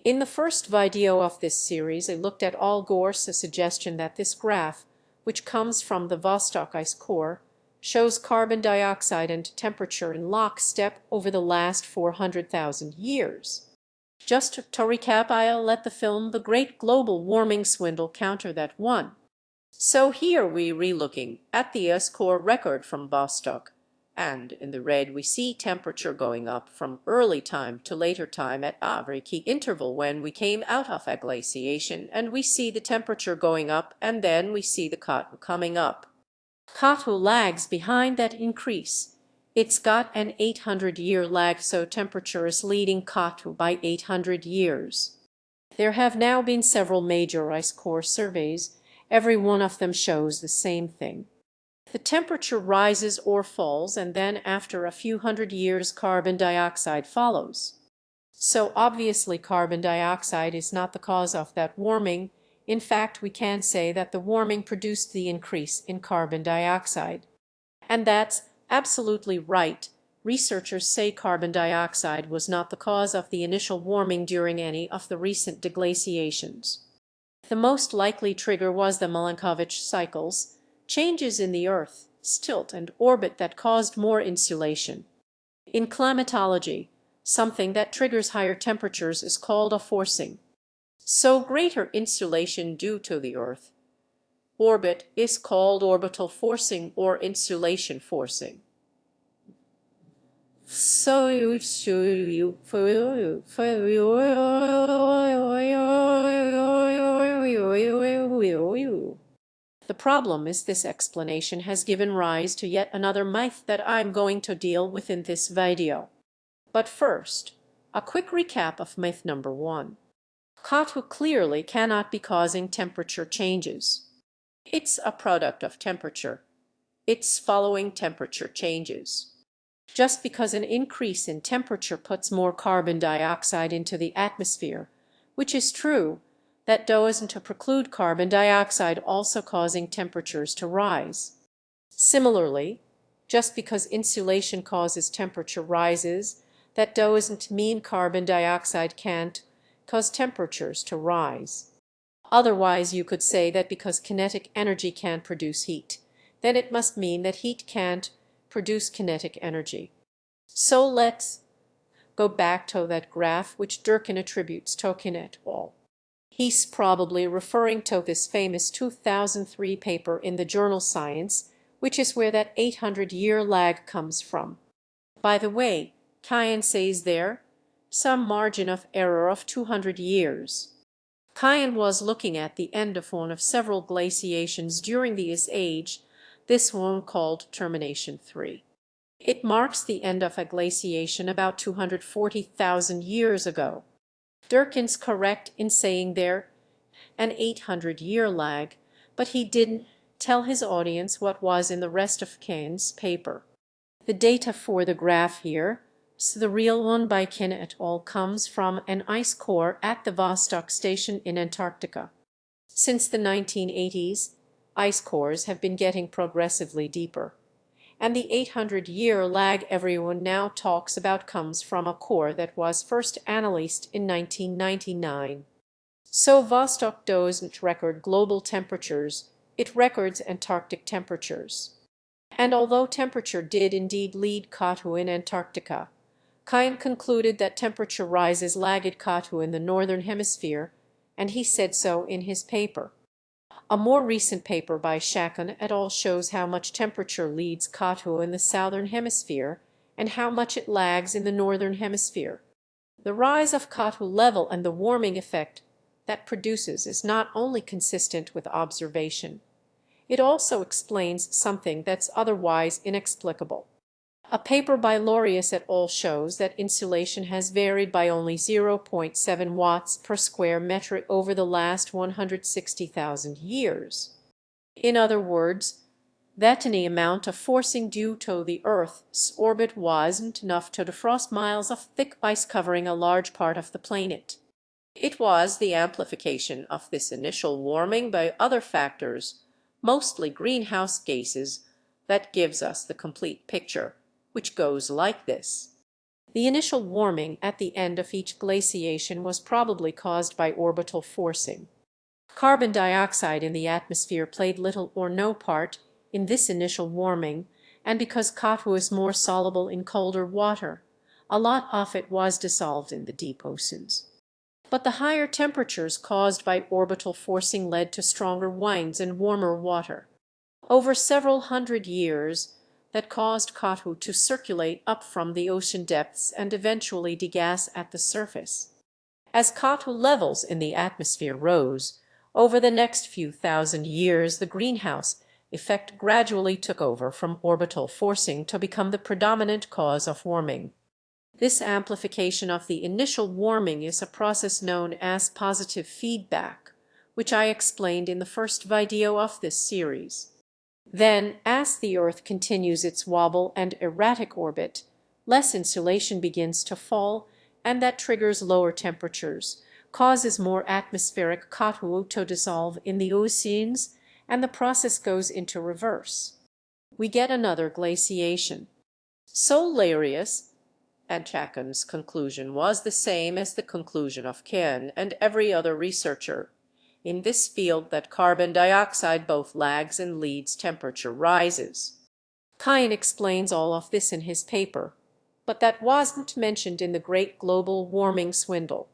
In the first video of this series I looked at Gore's suggestion that this graph, which comes from the Vostok ice core, shows carbon dioxide and temperature in lockstep over the last 400,000 years. Just to recap, I'll let the film The Great Global Warming Swindle counter that one. So here we re-looking at the ice core record from Vostok, and in the red we see temperature going up from early time to later time at every key interval when we came out of a glaciation, and we see the temperature going up, and then we see the CO2 coming up. CO2 lags behind that increase. It's got an 800-year lag, so temperature is leading CO2 by 800 years. There have now been several major ice core surveys. Every one of them shows the same thing. The temperature rises or falls, and then after a few hundred years carbon dioxide follows. So obviously carbon dioxide is not the cause of that warming. In fact, we can say that the warming produced the increase in carbon dioxide. And that's absolutely right. Researchers say carbon dioxide was not the cause of the initial warming during any of the recent deglaciations. The most likely trigger was the Milankovitch cycles, changes in the Earth, tilt and orbit that caused more insulation. In climatology, something that triggers higher temperatures is called a forcing. So greater insulation due to the Earth orbit is called orbital forcing or insulation forcing. The problem is this explanation has given rise to yet another myth that I'm going to deal with in this video. But first, a quick recap of myth number 1. CO2 clearly cannot be causing temperature changes. It's a product of temperature. It's following temperature changes. Just because an increase in temperature puts more carbon dioxide into the atmosphere, which is true, that doesn't preclude carbon dioxide also causing temperatures to rise. Similarly, just because insulation causes temperature rises, that doesn't mean carbon dioxide can't cause temperatures to rise. Otherwise, you could say that because kinetic energy can produce heat, then it must mean that heat can't produce kinetic energy. So let's go back to that graph which Durkin attributes to Caillon et al. He's probably referring to this famous 2003 paper in the journal Science, which is where that 800-year lag comes from. By the way, Caillon says there some margin of error of 200 years. Caillon was looking at the end of one of several glaciations during the Ice Age, this one called Termination 3. It marks the end of a glaciation about 240,000 years ago. Durkin's correct in saying there an 800-year lag, but he didn't tell his audience what was in the rest of Caillon's paper. The data for the graph here, so the real one by Caillon et al. Comes from an ice core at the Vostok station in Antarctica. Since the 1980s, ice cores have been getting progressively deeper, and the 800-year lag everyone now talks about comes from a core that was first analyzed in 1999. So Vostok doesn't record global temperatures, it records Antarctic temperatures. And although temperature did indeed lead CO2 in Antarctica, Caillon concluded that temperature rises lagged CO2 in the northern hemisphere, and he said so in his paper. A more recent paper by Shakun et al. Shows how much temperature leads CO2 in the southern hemisphere and how much it lags in the northern hemisphere. The rise of CO2 level and the warming effect that produces is not only consistent with observation, it also explains something that's otherwise inexplicable. A paper by Lorius et al. Shows that insulation has varied by only 0.7 watts per square meter over the last 160,000 years. In other words, that any amount of forcing due to the Earth's orbit wasn't enough to defrost miles of thick ice covering a large part of the planet. It was the amplification of this initial warming by other factors, mostly greenhouse gases, that gives us the complete picture, which goes like this. The initial warming at the end of each glaciation was probably caused by orbital forcing. Carbon dioxide in the atmosphere played little or no part in this initial warming, and because CO2 is more soluble in colder water, a lot of it was dissolved in the deep oceans. But the higher temperatures caused by orbital forcing led to stronger winds and warmer water. Over several hundred years, that caused CO2 to circulate up from the ocean depths and eventually degas at the surface. As CO2 levels in the atmosphere rose, over the next few thousand years the greenhouse effect gradually took over from orbital forcing to become the predominant cause of warming. This amplification of the initial warming is a process known as positive feedback, which I explained in the first video of this series. Then, as the Earth continues its wobble and erratic orbit, less insulation begins to fall, and that triggers lower temperatures, causes more atmospheric CO2 to dissolve in the oceans, and the process goes into reverse. We get another glaciation. So Lorius and Shakun's conclusion was the same as the conclusion of Caillon and every other researcher in this field, that carbon dioxide both lags and leads temperature rises. Caillon explains all of this in his paper, but that wasn't mentioned in the great global warming swindle.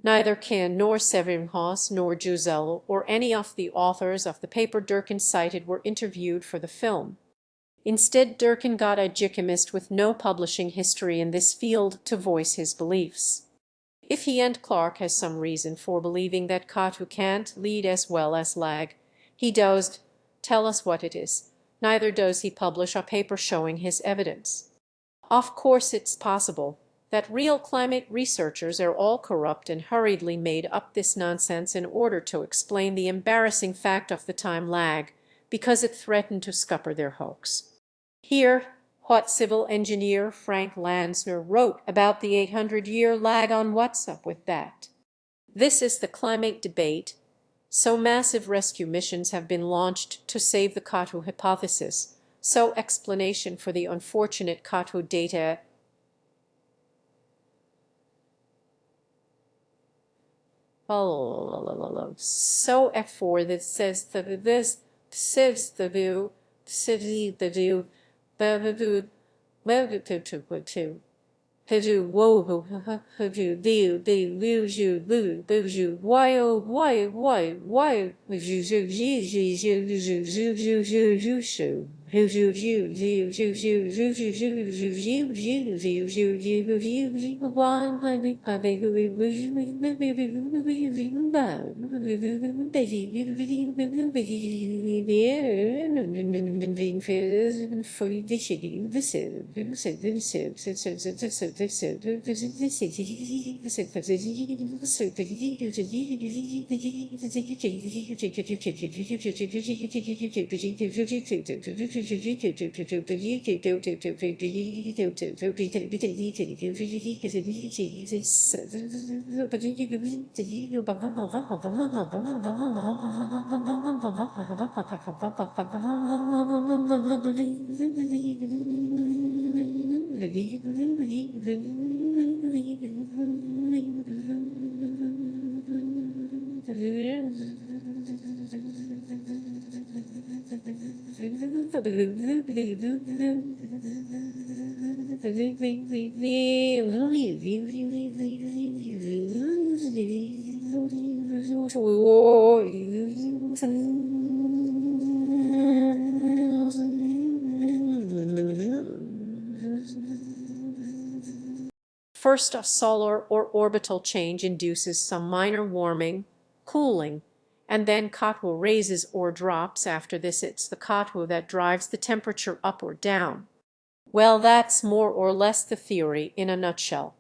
Neither Caillon nor Severinhaus nor Juzel or any of the authors of the paper Durkin cited were interviewed for the film. Instead, Durkin got a geochemist with no publishing history in this field to voice his beliefs. If he and Clark has some reason for believing that CO2 can't lead as well as lag, he does tell us what it is. Neither does he publish a paper showing his evidence. Of course, it's possible that real climate researchers are all corrupt and hurriedly made up this nonsense in order to explain the embarrassing fact of the time lag, because it threatened to scupper their hoax. Here, what civil engineer Frank Lanzner wrote about the 800-year lag on What's Up with That. This is the climate debate. So massive rescue missions have been launched to save the CO2 hypothesis. So explanation for the unfortunate CO2 data. So F4 that says that this says the view, city the view, the who whoa who do lose you lose you why oh why First, a solar or orbital change induces some minor warming, cooling, and then CO2 raises or drops. After this, it's the CO2 that drives the temperature up or down. Well, that's more or less the theory in a nutshell.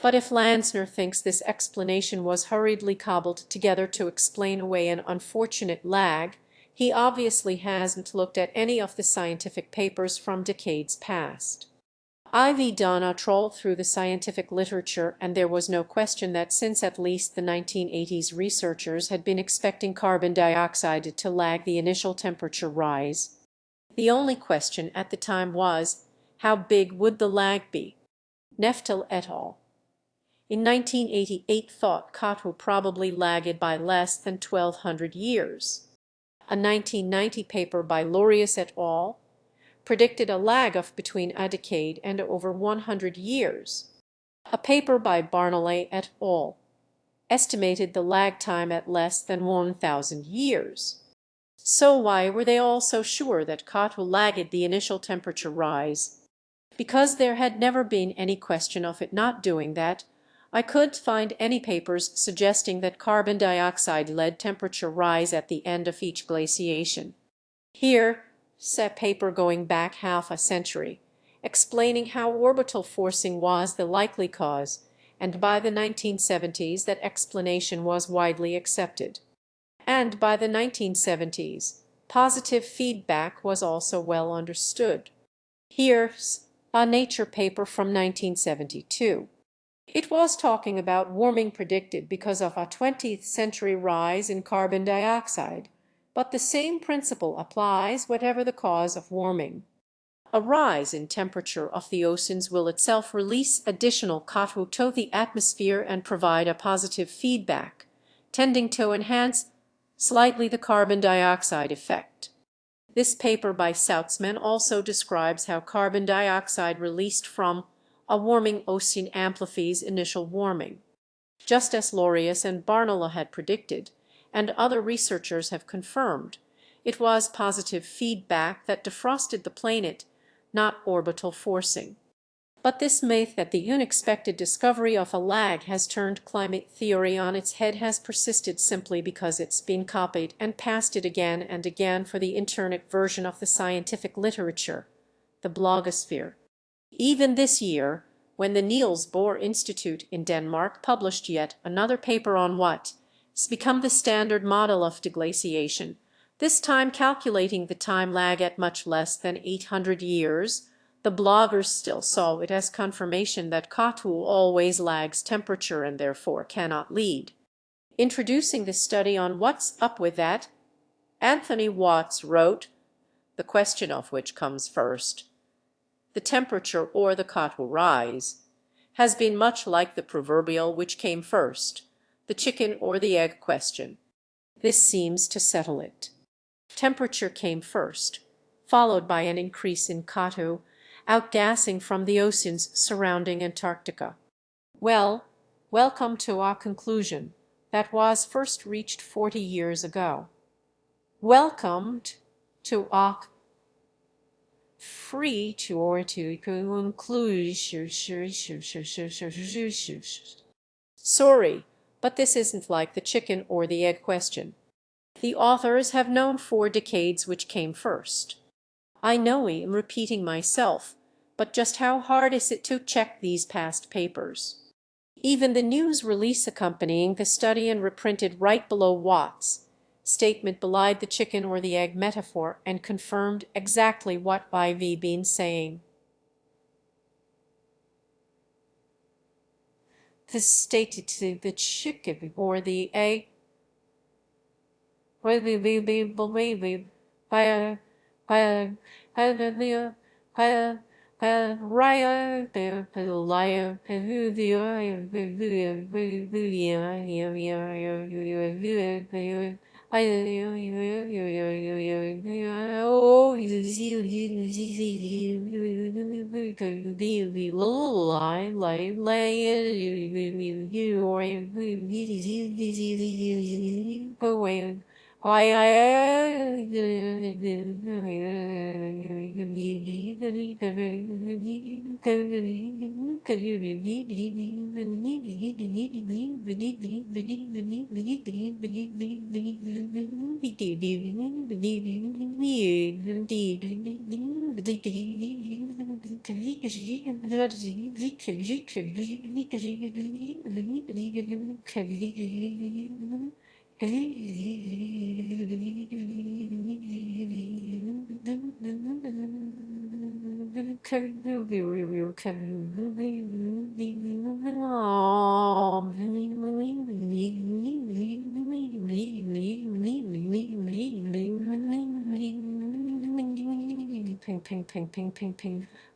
But if Lanzner thinks this explanation was hurriedly cobbled together to explain away an unfortunate lag, he obviously hasn't looked at any of the scientific papers from decades past. I've done a trawl through the scientific literature, and there was no question that since at least the 1980s researchers had been expecting carbon dioxide to lag the initial temperature rise. The only question at the time was, how big would the lag be? Neftel et al. In 1988 thought CO2 probably lagged by less than 1200 years. A 1990 paper by Lorius et al. Predicted a lag of between a decade and over 100 years. A paper by Barnola et al. Estimated the lag time at less than 1,000 years. So why were they all so sure that CO2 lagged the initial temperature rise? Because there had never been any question of it not doing that. I couldn't find any papers suggesting that carbon dioxide led temperature rise at the end of each glaciation. Here, a paper going back half a century, explaining how orbital forcing was the likely cause, and by the 1970s that explanation was widely accepted. And by the 1970s, positive feedback was also well understood. Here's a Nature paper from 1972. It was talking about warming predicted because of a 20th century rise in carbon dioxide, but the same principle applies whatever the cause of warming. A rise in temperature of the oceans will itself release additional CO2 to the atmosphere and provide a positive feedback, tending to enhance slightly the carbon dioxide effect. This paper by Satltzman also describes how carbon dioxide released from a warming ocean amplifies initial warming. Just as Lorius and Barnola had predicted, and other researchers have confirmed, it was positive feedback that defrosted the planet, not orbital forcing. But this myth that the unexpected discovery of a lag has turned climate theory on its head has persisted simply because it's been copied and pasted again and again for the internet version of the scientific literature, the blogosphere. Even this year, when the Niels Bohr Institute in Denmark published yet another paper on what has become the standard model of deglaciation, this time calculating the time lag at much less than 800 years, the bloggers still saw it as confirmation that CO2 always lags temperature and therefore cannot lead. Introducing the study on what's up with that, Anthony Watts wrote, the question of which comes first, the temperature or the CO2 rise, has been much like the proverbial which came first, the chicken or the egg question. This seems to settle it. Temperature came first, followed by an increase in CO2, outgassing from the oceans surrounding Antarctica. Well, welcome to our conclusion that was first reached 40 years ago. Welcome to our free to conclusion. Sorry, but this isn't like the chicken or the egg question. The authors have known 4 decades which came first. I know I am repeating myself, but just how hard is it to check these past papers? Even the news release accompanying the study and reprinted right below Watts' statement belied the chicken or the egg metaphor and confirmed exactly what I've been saying. The stated to the chicken or the egg ping, ping, ping, ping, ping, ping,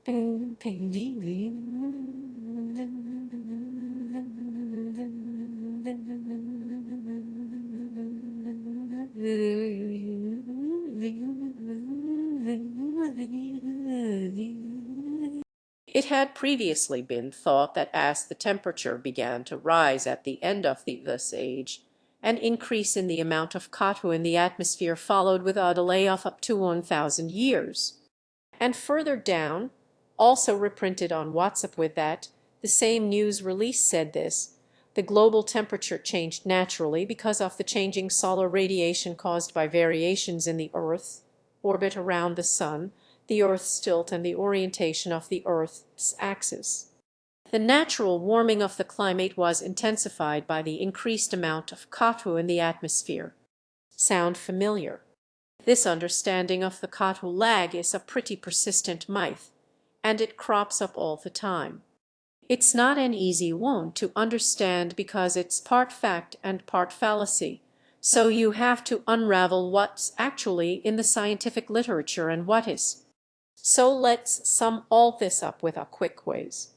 ping, ping, ping, It had previously been thought that as the temperature began to rise at the end of this age, an increase in the amount of CO2 in the atmosphere followed with a delay of up to 1,000 years. And further down, also reprinted on WhatsApp with that, the same news release said this: the global temperature changed naturally because of the changing solar radiation caused by variations in the Earth's orbit around the Sun, the Earth's tilt, and the orientation of the Earth's axis. The natural warming of the climate was intensified by the increased amount of CO2 in the atmosphere. Sound familiar? This understanding of the CO2 lag is a pretty persistent myth, and it crops up all the time. It's not an easy one to understand because it's part fact and part fallacy, so you have to unravel what's actually in the scientific literature and what is. So let's sum all this up with a quick quiz.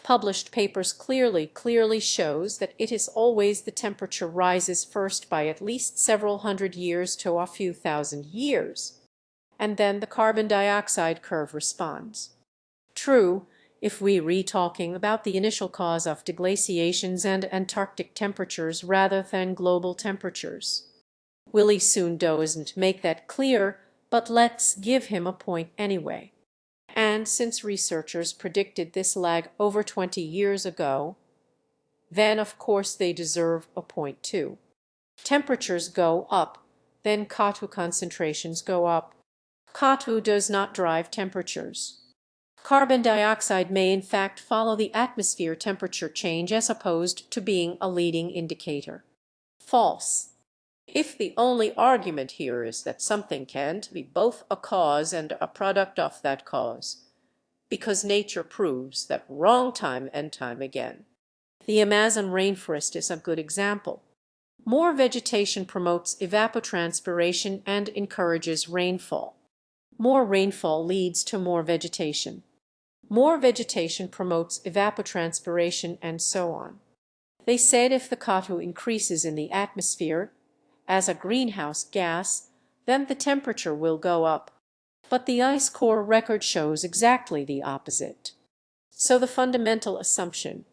Published papers clearly shows that it is always the temperature rises first by at least several hundred years to a few thousand years, and then the carbon dioxide curve responds. True, if we re-talking about the initial cause of deglaciations and Antarctic temperatures rather than global temperatures. Willie soon doesn't make that clear, but let's give him a point anyway. And since researchers predicted this lag over 20 years ago, then of course they deserve a point too. Temperatures go up, then CO2 concentrations go up. CO2 does not drive temperatures. Carbon dioxide may in fact follow the atmosphere temperature change as opposed to being a leading indicator. False. If the only argument here is that something can't be both a cause and a product of that cause, because nature proves that wrong time and time again. The Amazon rainforest is a good example. More vegetation promotes evapotranspiration and encourages rainfall. More rainfall leads to more vegetation. More vegetation promotes evapotranspiration, and so on. They said if the CO2 increases in the atmosphere as a greenhouse gas, then the temperature will go up. But the ice core record shows exactly the opposite. So the fundamental assumption,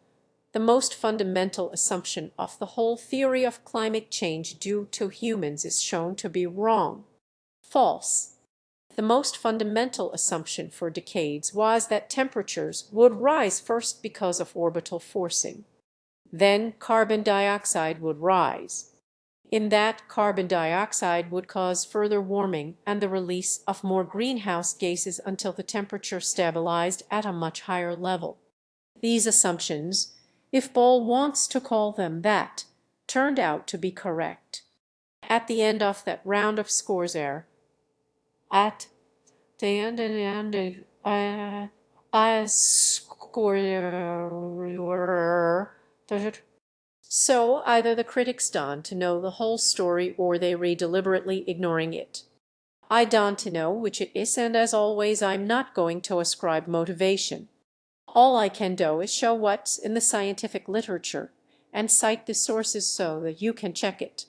the most fundamental assumption of the whole theory of climate change due to humans is shown to be wrong. False. The most fundamental assumption for decades was that temperatures would rise first because of orbital forcing. Then carbon dioxide would rise. In that, carbon dioxide would cause further warming and the release of more greenhouse gases until the temperature stabilized at a much higher level. These assumptions, if Ball wants to call them that, turned out to be correct. At the end of that round of scores there, at the end I score. So either the critics don't to know the whole story or they read deliberately ignoring it. I don't to know which it is, and as always I'm not going to ascribe motivation. All I can do is show what's in the scientific literature and cite the sources so that you can check it.